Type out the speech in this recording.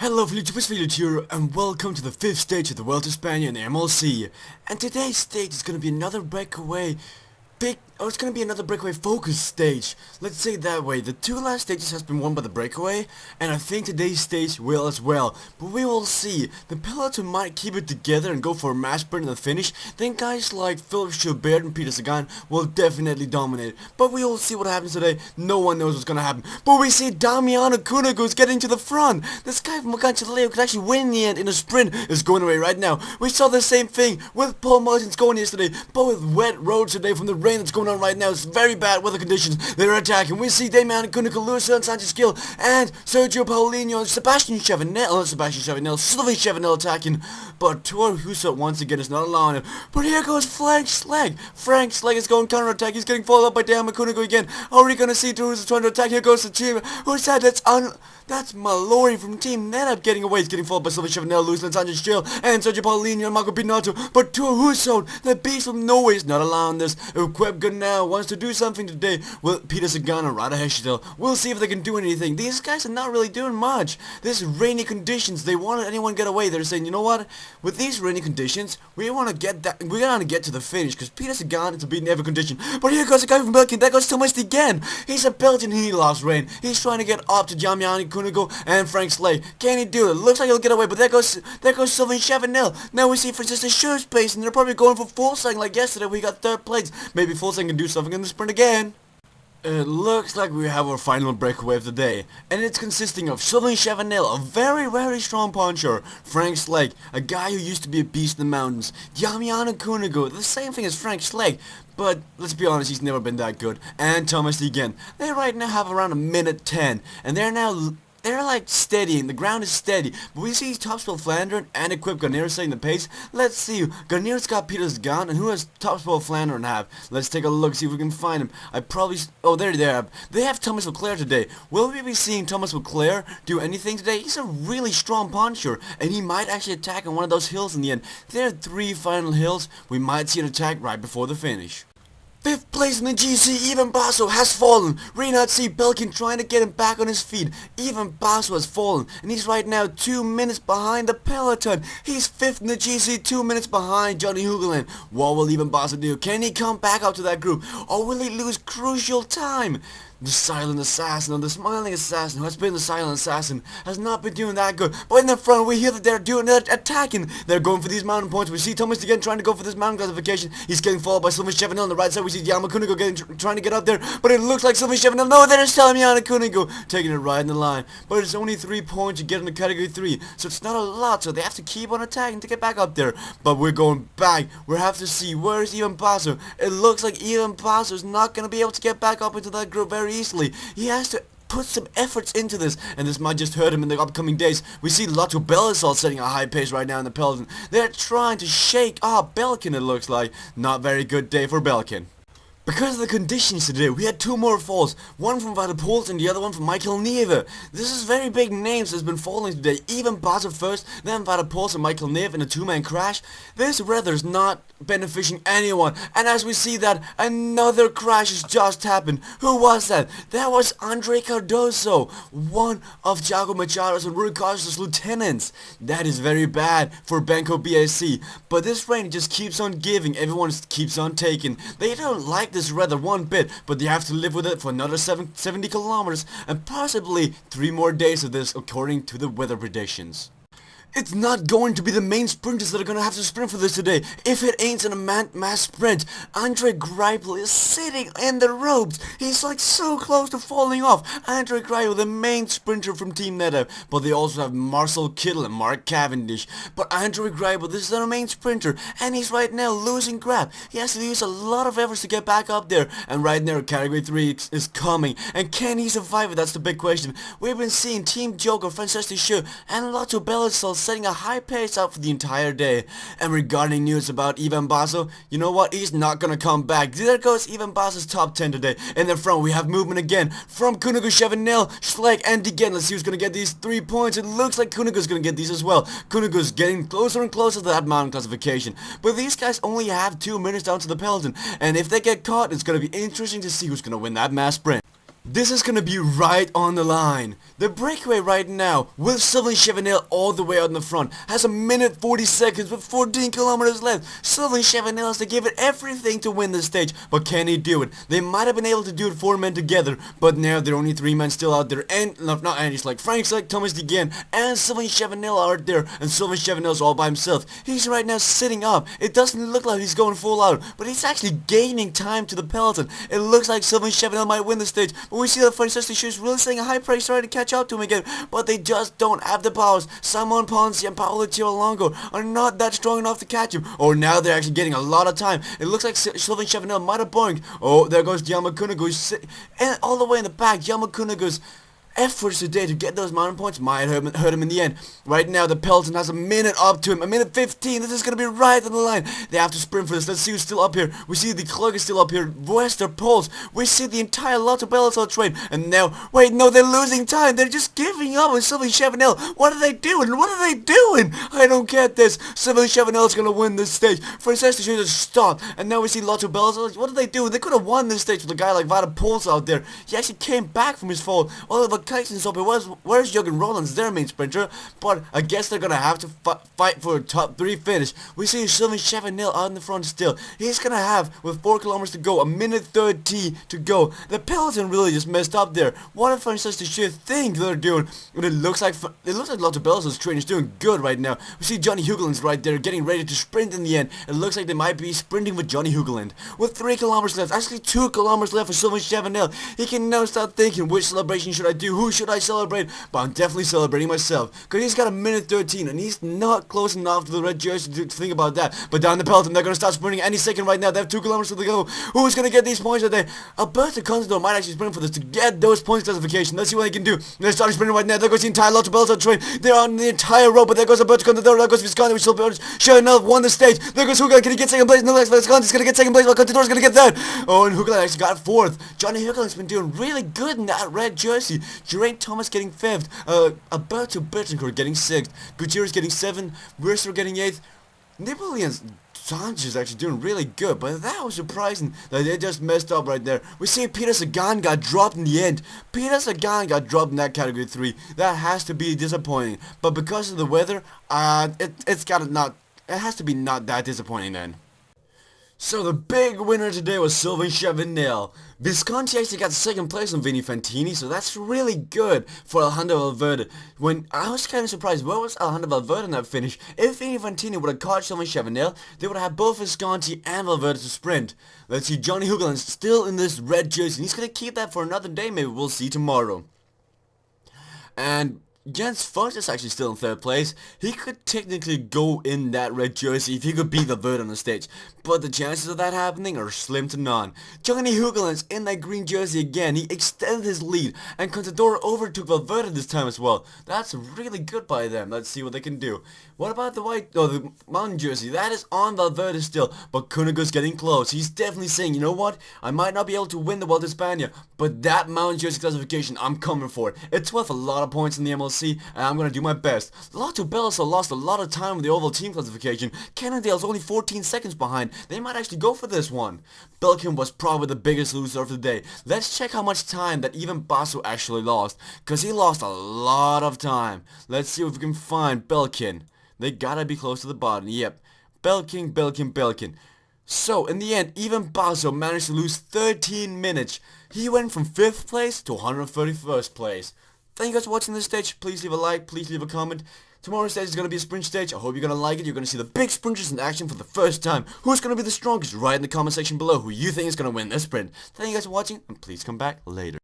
Hello YouTubers, Village here, and welcome to the 5th stage of the Vuelta España in the MLC. And today's stage is going to be another breakaway it's going to be another breakaway focus stage. Let's say it that way. The two last stages has been won by the breakaway, and I think today's stage will as well. But we will see. The peloton might keep it together and go for a mass sprint in the finish. Then guys like Philip Gilbert and Peter Sagan will definitely dominate. But we will see what happens today. No one knows what's going to happen. But we see Damiano Cunego getting to the front. This guy from Canceleo could actually win in the end in a sprint is going away right now. We saw the same thing with Paul Martins going yesterday, but with wet roads today from the rain that's going on right now. It's very bad weather conditions. They're attacking. We see Damiano Cunego, Luis Sanchez Gil, and Sergio Paulinho, Sylvain Chavanel attacking. But Tor Husat once again is not allowing it. But here goes Frank Schlegg. Frank Schlegg is going counter-attack. He's getting followed up by Damiano Cunego again. Are we gonna see Tor Husat trying to attack? Here goes the team. Who's that? That's Mallory from Team NetApp getting away. He's getting followed by Sylvain Chavanel, Luis Sanchez Gil, and Sergio Paulinho and Marco Binotto. But Tor Husat, the beast from Norway, is not allowing this. Equip now wants to do something today with Peter Sagan and Rada Hesjedal. We'll see if they can do anything. These guys are not really doing much. This rainy conditions, they won't let anyone get away. They're saying, you know what? With these rainy conditions, we want to get to the finish because Peter Sagan is beating every condition. But here goes the guy from Belgium. There goes Thomas again. He's a Belgian. He lost rain. He's trying to get up to Damiano Cunego and Frank Schlegg. Can he do it? Looks like he'll get away. But there goes Sylvain Chavanel. Now we see Francisco Schur's pace, and they're probably going for Fulsang like yesterday. We got third place. Maybe Fulsang can do something in the sprint again. It looks like we have our final breakaway of the day, and it's consisting of Sylvain Chavanel, a very strong puncher, Frank Schlegg, a guy who used to be a beast in the mountains, Damiano Cunego, the same thing as Frank Schlegg, but let's be honest, he's never been that good, and Thomas again. They right now have around a minute 10, and they're like steadying. The ground is steady. But we see Topspel Flandern and Equip Garnier setting the pace. Let's see. Garnier's got Peter's gun. And who does Topspel Flandern have? Let's take a look, see if we can find him. Oh, there they are. They have Thomas Leclerc today. Will we be seeing Thomas Leclerc do anything today? He's a really strong puncher. And he might actually attack on one of those hills in the end. There are 3 final hills. We might see an attack right before the finish. 5th place in the GC, Ivan Basso has fallen. Reinhard C. Belkin trying to get him back on his feet. Ivan Basso has fallen, and he's right now 2 minutes behind the peloton. He's 5th in the GC, 2 minutes behind Johnny Hugeland. What will Ivan Basso do? Can he come back up to that group, or will he lose crucial time? The silent assassin, or the smiling assassin, who has been the silent assassin, has not been doing that good. But in the front, we hear that they're attacking. They're going for these mountain points. We see Thomas again trying to go for this mountain classification. He's getting followed by Sylvain Chavanel on the right side. We see Damiano Cunego trying to get up there. But it looks like Sylvain Chavanel. No, there's Damiano Cunego taking it right in the line. But it's only 3 points to get into category 3. So it's not a lot. So they have to keep on attacking to get back up there. But we're going back. We have to see where is Ivan Basso. It looks like Ivan Basso is not going to be able to get back up into that group very easily. He has to put some efforts into this, and this might just hurt him in the upcoming days. We see Lotto Belisol setting a high pace right now in the peloton. They're trying to shake up Belkin, it looks like. Not very good day for Belkin. Because of the conditions today, we had 2 more falls, one from Van der Poel and the other one from Michael Nieve. This is very big names that's been falling today. Even Basso first, then Van der Poel and Michael Nieve in a 2-man crash. This weather is not benefiting anyone, and as we see that, another crash has just happened. Who was that? That was Andre Cardoso, one of Thiago Machado's and Rui Costas' lieutenants. That is very bad for Benko BAC, but this rain just keeps on giving. Everyone keeps on taking. They don't like this weather one bit, but they have to live with it for another 70 kilometers and possibly 3 more days of this according to the weather predictions. It's not going to be the main sprinters that are going to have to sprint for this today. If it ain't in a mass sprint, Andre Greipel is sitting in the ropes. He's like so close to falling off. Andre Greipel, the main sprinter from Team NetApp. But they also have Marcel Kittel and Mark Cavendish. But Andre Greipel, this is their main sprinter, and he's right now losing grab. He has to use a lot of efforts to get back up there. And right now, Category 3 is coming. And can he survive it? That's the big question. We've been seeing Team Joker, Francesco Schur, and Lotto Belisol setting a high pace out for the entire day. And regarding news about Ivan Basso, you know what? He's not gonna come back. There goes Ivan Basso's top 10 today. In the front, we have movement again from Cunego, Chavanel, Schlegg, and Degen. Let's see who's gonna get these 3 points. It looks like Cunego's gonna get these as well. Cunego's getting closer and closer to that mountain classification. But these guys only have 2 minutes down to the peloton. And if they get caught, it's gonna be interesting to see who's gonna win that mass sprint. This is gonna be right on the line. The breakaway right now, with Sylvain Chavanel all the way out in the front, has 1 minute 40 seconds with 14 kilometers left. Sylvain Chavanel has to give it everything to win this stage, but can he do it? They might have been able to do it 4 men together, but now there are only 3 men still out there, and not Andy's like Frank Slick, Thomas Degan, and Sylvain Chavanel are out there, and Sylvain Chavanel's all by himself. He's right now sitting up. It doesn't look like he's going full out, but he's actually gaining time to the peloton. It looks like Sylvain Chavanel might win the stage, but we see that Francesco is really setting a high price trying to catch up to him again, but they just don't have the powers. Simon Ponzi and Paolo Tirolongo are not that strong enough to catch him. Oh, now they're actually getting a lot of time. It looks like Sylvain Chavanel might have boinked. Oh, there goes Yama Kunagu, and all the way in the back, Yama Kunagu's efforts today to get those mountain points might hurt him in the end. Right now, the peloton has a minute up to him, 1 minute 15. This is going to be right on the line. They have to sprint for this. Let's see who's still up here. We see the clerk is still up here. Wester Pulse. We see the entire Lotto Bellator train. And now, wait, no, they're losing time. They're just giving up on Sylvain Chavanel. What are they doing? What are they doing? I don't get this. Sylvain Chavanel is going to win this stage. Francesco should have stopped. And now we see Lotto Bellator. What are they doing? They could have won this stage with a guy like Vada Pulse out there. He actually came back from his fall. Oliver Keisen's up here. Where's Jürgen Rollins, their main sprinter? But I guess they're gonna have to fight for a top 3 finish. We see Sylvain Chavanel out in the front still. He's gonna have, with 4 kilometers to go, 1 minute 30 to go. The peloton really just messed up there. What if Francesco should think they're doing? And it looks like Lotto Bellator's train is doing good right now. We see Johnny Hugeland's right there getting ready to sprint in the end. It looks like they might be sprinting with Johnny Hugeland. With 3 kilometers left, actually 2 kilometers left for Sylvain Chavanel. He can now start thinking, which celebration should I do? Who should I celebrate? But I'm definitely celebrating myself, because he's got 1 minute 13 and he's not close enough to the red jersey to think about that. But down the peloton, they're going to start sprinting any second right now. They have 2 kilometers to go. Who's going to get these points today? Alberto Contador might actually sprint for this to get those points classification. Let's see what they can do. They're starting sprinting right now. There goes the entire Lotto Bellator train. They're on the entire road, but there goes Alberto Contador. There goes Visconti, which sure enough won the stage. There goes Hugeland. Can he get second place? No, Visconti's going to get second place, while Contador's going to get third. Oh, and Hugeland actually got 4th. Johnny Hugeland's been doing really good in that red jersey. Geraint Thomas getting 5th. Alberto Betancourt getting 6th. Gutierrez getting 7th. Mercer getting 8th. Napoleon Sanchez actually doing really good, but that was surprising that they just messed up right there. We see Peter Sagan got dropped in the end. Peter Sagan got dropped in that category 3. That has to be disappointing. But because of the weather, it has to be not that disappointing then. So the big winner today was Sylvain Chavanel. Visconti actually got 2nd place on Vini Fantini, so that's really good for Alejandro Valverde. When I was kind of surprised, where was Alejandro Valverde in that finish? If Vini Fantini would have caught Sylvain Chavanel, they would have had both Visconti and Valverde to sprint. Let's see, Johnny Hugeland still in this red jersey, and he's going to keep that for another day, maybe we'll see tomorrow. And Jens Vogt is actually still in 3rd place. He could technically go in that red jersey if he could beat Valverde on the stage, but the chances of that happening are slim to none. Johnny Hugeland's in that green jersey again. He extended his lead, and Contador overtook Valverde this time as well. That's really good by them. Let's see what they can do. What about the mountain jersey? That is on Valverde still, but Kunagu's getting close. He's definitely saying, you know what? I might not be able to win the Vuelta España, but that mountain jersey classification, I'm coming for it. It's worth a lot of points in the MLC, and I'm going to do my best. Lotto Bellator lost a lot of time with the oval team classification. Cannondale's only 14 seconds behind. They might actually go for this one. Belkin was probably the biggest loser of the day. Let's check how much time that even Basso actually lost, because he lost a lot of time. Let's see if we can find Belkin. They gotta be close to the bottom. Yep. Belkin. So, in the end, even Basso managed to lose 13 minutes. He went from 5th place to 131st place. Thank you guys for watching this stage. Please leave a like, please leave a comment. Tomorrow's stage is going to be a sprint stage. I hope you're going to like it. You're going to see the big sprinters in action for the first time. Who's going to be the strongest? Write in the comment section below who you think is going to win this sprint. Thank you guys for watching, and please come back later.